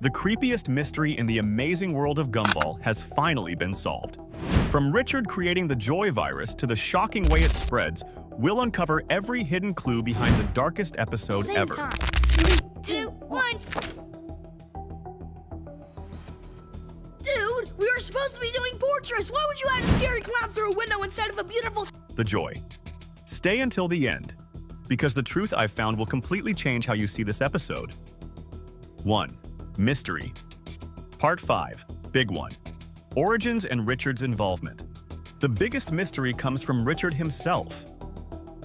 The creepiest mystery in the amazing world of Gumball has finally been solved. From Richard creating the Joy virus to the shocking way it spreads, we'll uncover every hidden clue behind the darkest episode Same ever. time. 3, 2, 1. Dude, we were supposed to be doing portraits. Why would you add a scary clown through a window instead of a beautiful... The Joy. Stay until the end, because the truth I've found will completely change how you see this episode. 1. Mystery. Part 5. Big one. Origins and Richard's involvement. The biggest mystery comes from Richard himself.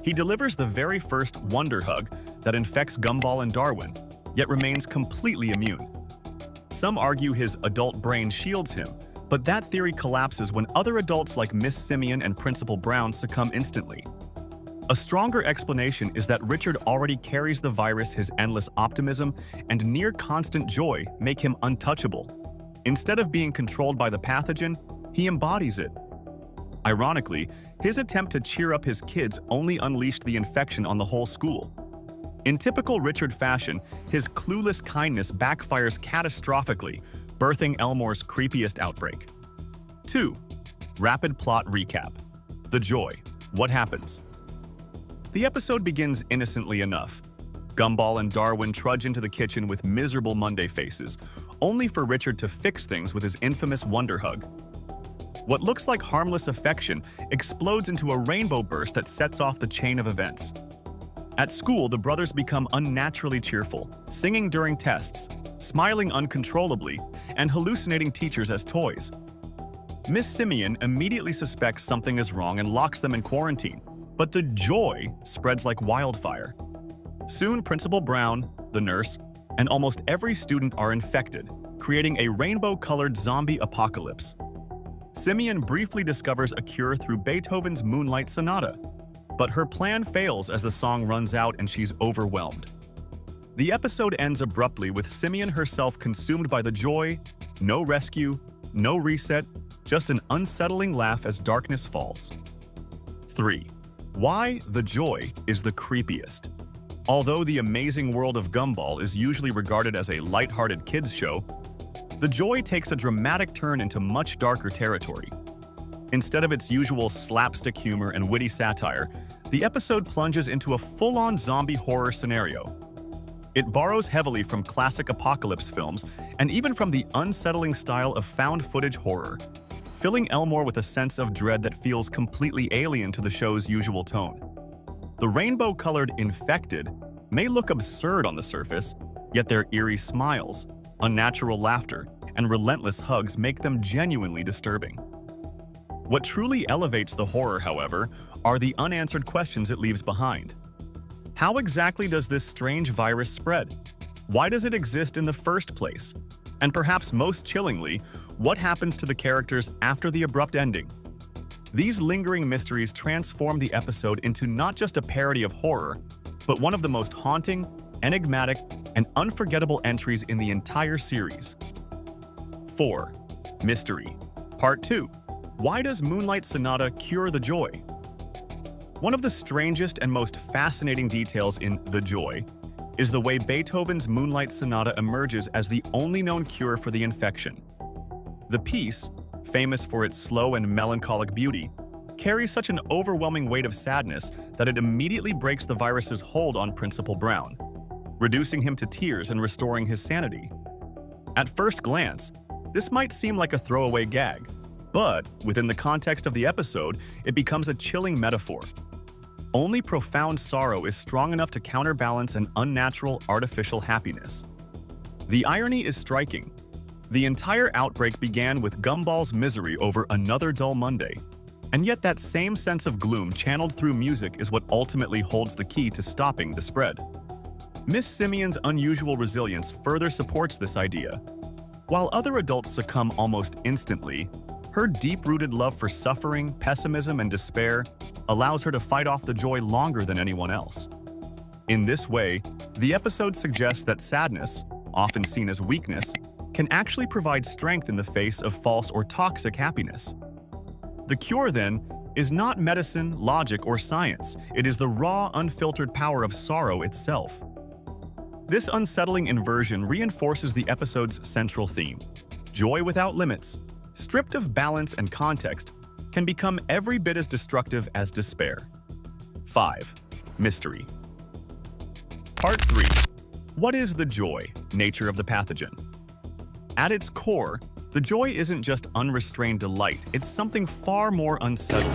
He delivers the very first wonder hug that infects Gumball and Darwin, yet remains completely immune. Some argue his adult brain shields him, but that theory collapses when other adults like Miss Simeon and Principal Brown succumb instantly. A stronger explanation is that Richard already carries the virus. His endless optimism and near-constant joy make him untouchable. Instead of being controlled by the pathogen, he embodies it. Ironically, his attempt to cheer up his kids only unleashed the infection on the whole school. In typical Richard fashion, his clueless kindness backfires catastrophically, birthing Elmore's creepiest outbreak. 2. Rapid plot recap. The Joy. What happens? The episode begins innocently enough. Gumball and Darwin trudge into the kitchen with miserable Monday faces, only for Richard to fix things with his infamous wonder hug. What looks like harmless affection explodes into a rainbow burst that sets off the chain of events. At school, the brothers become unnaturally cheerful, singing during tests, smiling uncontrollably, and hallucinating teachers as toys. Miss Simeon immediately suspects something is wrong and locks them in quarantine, but the joy spreads like wildfire. Soon, Principal Brown, the nurse, and almost every student are infected, creating a rainbow-colored zombie apocalypse. Simeon briefly discovers a cure through Beethoven's Moonlight Sonata, but her plan fails as the song runs out and she's overwhelmed. The episode ends abruptly with Simeon herself consumed by the joy, no rescue, no reset, just an unsettling laugh as darkness falls. 3. Why The Joy is the creepiest. Although the amazing world of Gumball is usually regarded as a lighthearted kids show, The Joy takes a dramatic turn into much darker territory. Instead of its usual slapstick humor and witty satire, the episode plunges into a full-on zombie horror scenario. It borrows heavily from classic apocalypse films and even from the unsettling style of found-footage horror, filling Elmore with a sense of dread that feels completely alien to the show's usual tone. The rainbow-colored infected may look absurd on the surface, yet their eerie smiles, unnatural laughter, and relentless hugs make them genuinely disturbing. What truly elevates the horror, however, are the unanswered questions it leaves behind. How exactly does this strange virus spread? Why does it exist in the first place? And perhaps most chillingly, what happens to the characters after the abrupt ending? These lingering mysteries transform the episode into not just a parody of horror, but one of the most haunting, enigmatic, and unforgettable entries in the entire series. 4. Mystery. Part 2. Why does Moonlight Sonata cure the joy? One of the strangest and most fascinating details in The Joy is the way Beethoven's Moonlight Sonata emerges as the only known cure for the infection. The piece, famous for its slow and melancholic beauty, carries such an overwhelming weight of sadness that it immediately breaks the virus's hold on Principal Brown, reducing him to tears and restoring his sanity. At first glance, this might seem like a throwaway gag, but within the context of the episode, it becomes a chilling metaphor. Only profound sorrow is strong enough to counterbalance an unnatural, artificial happiness. The irony is striking. The entire outbreak began with Gumball's misery over another dull Monday, and yet that same sense of gloom channeled through music is what ultimately holds the key to stopping the spread. Miss Simeon's unusual resilience further supports this idea. While other adults succumb almost instantly, her deep-rooted love for suffering, pessimism, and despair allows her to fight off the joy longer than anyone else. In this way, the episode suggests that sadness, often seen as weakness, can actually provide strength in the face of false or toxic happiness. The cure, then, is not medicine, logic, or science. It is the raw, unfiltered power of sorrow itself. This unsettling inversion reinforces the episode's central theme. Joy without limits, stripped of balance and context, can become every bit as destructive as despair. 5. Mystery. Part 3. What is the joy, nature of the pathogen? At its core, the joy isn't just unrestrained delight, it's something far more unsettling.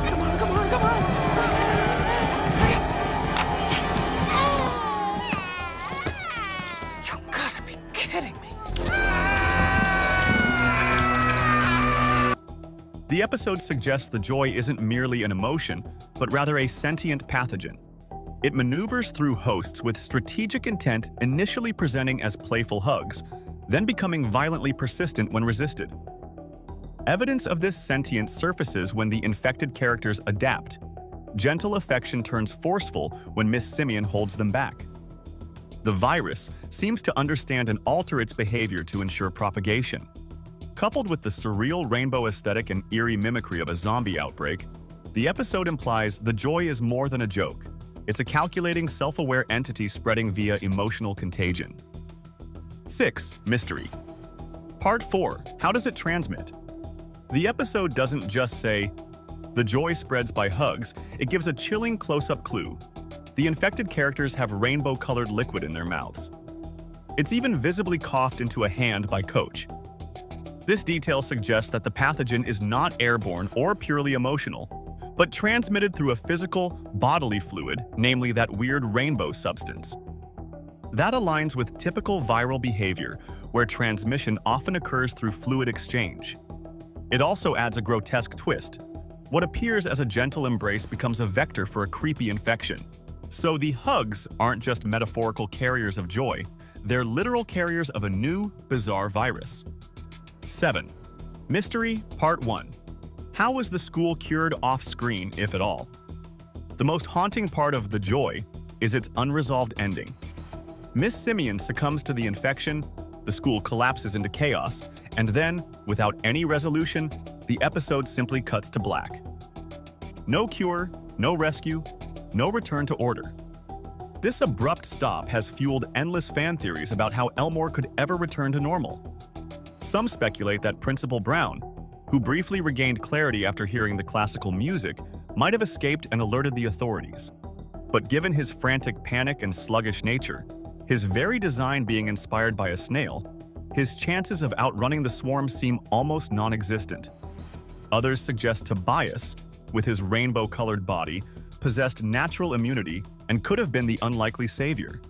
Come on, come on, come on! Yes! You gotta be kidding me. The episode suggests the joy isn't merely an emotion, but rather a sentient pathogen. It maneuvers through hosts with strategic intent, initially presenting as playful hugs, then becoming violently persistent when resisted. Evidence of this sentience surfaces when the infected characters adapt. Gentle affection turns forceful when Miss Simian holds them back. The virus seems to understand and alter its behavior to ensure propagation. Coupled with the surreal rainbow aesthetic and eerie mimicry of a zombie outbreak, the episode implies the joy is more than a joke. It's a calculating, self-aware entity spreading via emotional contagion. 6. Mystery. Part 4. How does it transmit? The episode doesn't just say, "The joy spreads by hugs," it gives a chilling close-up clue. The infected characters have rainbow-colored liquid in their mouths. It's even visibly coughed into a hand by Coach. This detail suggests that the pathogen is not airborne or purely emotional, but transmitted through a physical, bodily fluid, namely that weird rainbow substance. That aligns with typical viral behavior, where transmission often occurs through fluid exchange. It also adds a grotesque twist. What appears as a gentle embrace becomes a vector for a creepy infection. So the hugs aren't just metaphorical carriers of joy, they're literal carriers of a new, bizarre virus. 7. Mystery Part 1. How was the school cured off-screen, if at all? The most haunting part of The Joy is its unresolved ending. Miss Simian succumbs to the infection, the school collapses into chaos, and then, without any resolution, the episode simply cuts to black. No cure, no rescue, no return to order. This abrupt stop has fueled endless fan theories about how Elmore could ever return to normal. Some speculate that Principal Brown, who briefly regained clarity after hearing the classical music, might have escaped and alerted the authorities. But given his frantic panic and sluggish nature, his very design being inspired by a snail, his chances of outrunning the swarm seem almost non-existent. Others suggest Tobias, with his rainbow-colored body, possessed natural immunity and could have been the unlikely savior.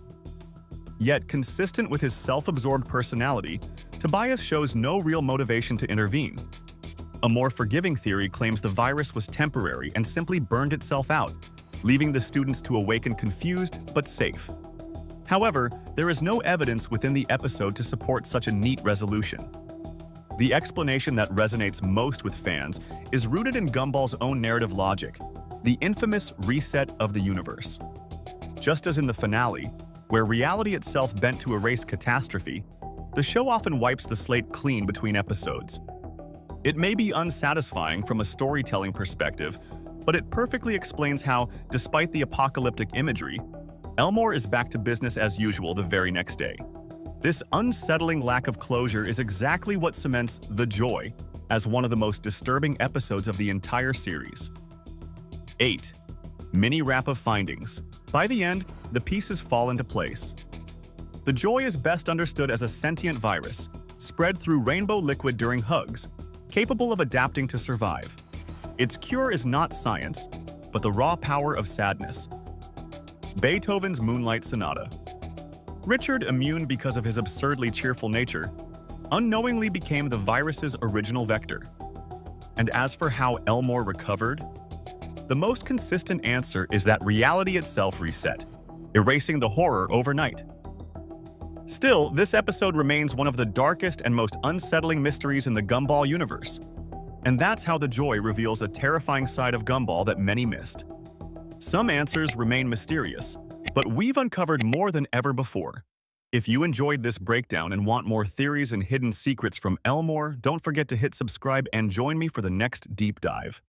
Yet, consistent with his self-absorbed personality, Tobias shows no real motivation to intervene. A more forgiving theory claims the virus was temporary and simply burned itself out, leaving the students to awaken confused but safe. However, there is no evidence within the episode to support such a neat resolution. The explanation that resonates most with fans is rooted in Gumball's own narrative logic, the infamous reset of the universe. Just as in the finale, where reality itself bent to erase catastrophe, the show often wipes the slate clean between episodes. It may be unsatisfying from a storytelling perspective, but it perfectly explains how, despite the apocalyptic imagery, Elmore is back to business as usual the very next day. This unsettling lack of closure is exactly what cements The Joy as one of the most disturbing episodes of the entire series. 8. Mini wrap of findings. By the end, the pieces fall into place. The Joy is best understood as a sentient virus, spread through rainbow liquid during hugs, capable of adapting to survive. Its cure is not science, but the raw power of sadness. Beethoven's Moonlight Sonata. Richard, immune because of his absurdly cheerful nature, unknowingly became the virus's original vector. And as for how Elmore recovered, the most consistent answer is that reality itself reset, erasing the horror overnight. Still, this episode remains one of the darkest and most unsettling mysteries in the Gumball universe. And that's how The Joy reveals a terrifying side of Gumball that many missed. Some answers remain mysterious, but we've uncovered more than ever before. If you enjoyed this breakdown and want more theories and hidden secrets from Elmore, don't forget to hit subscribe and join me for the next deep dive.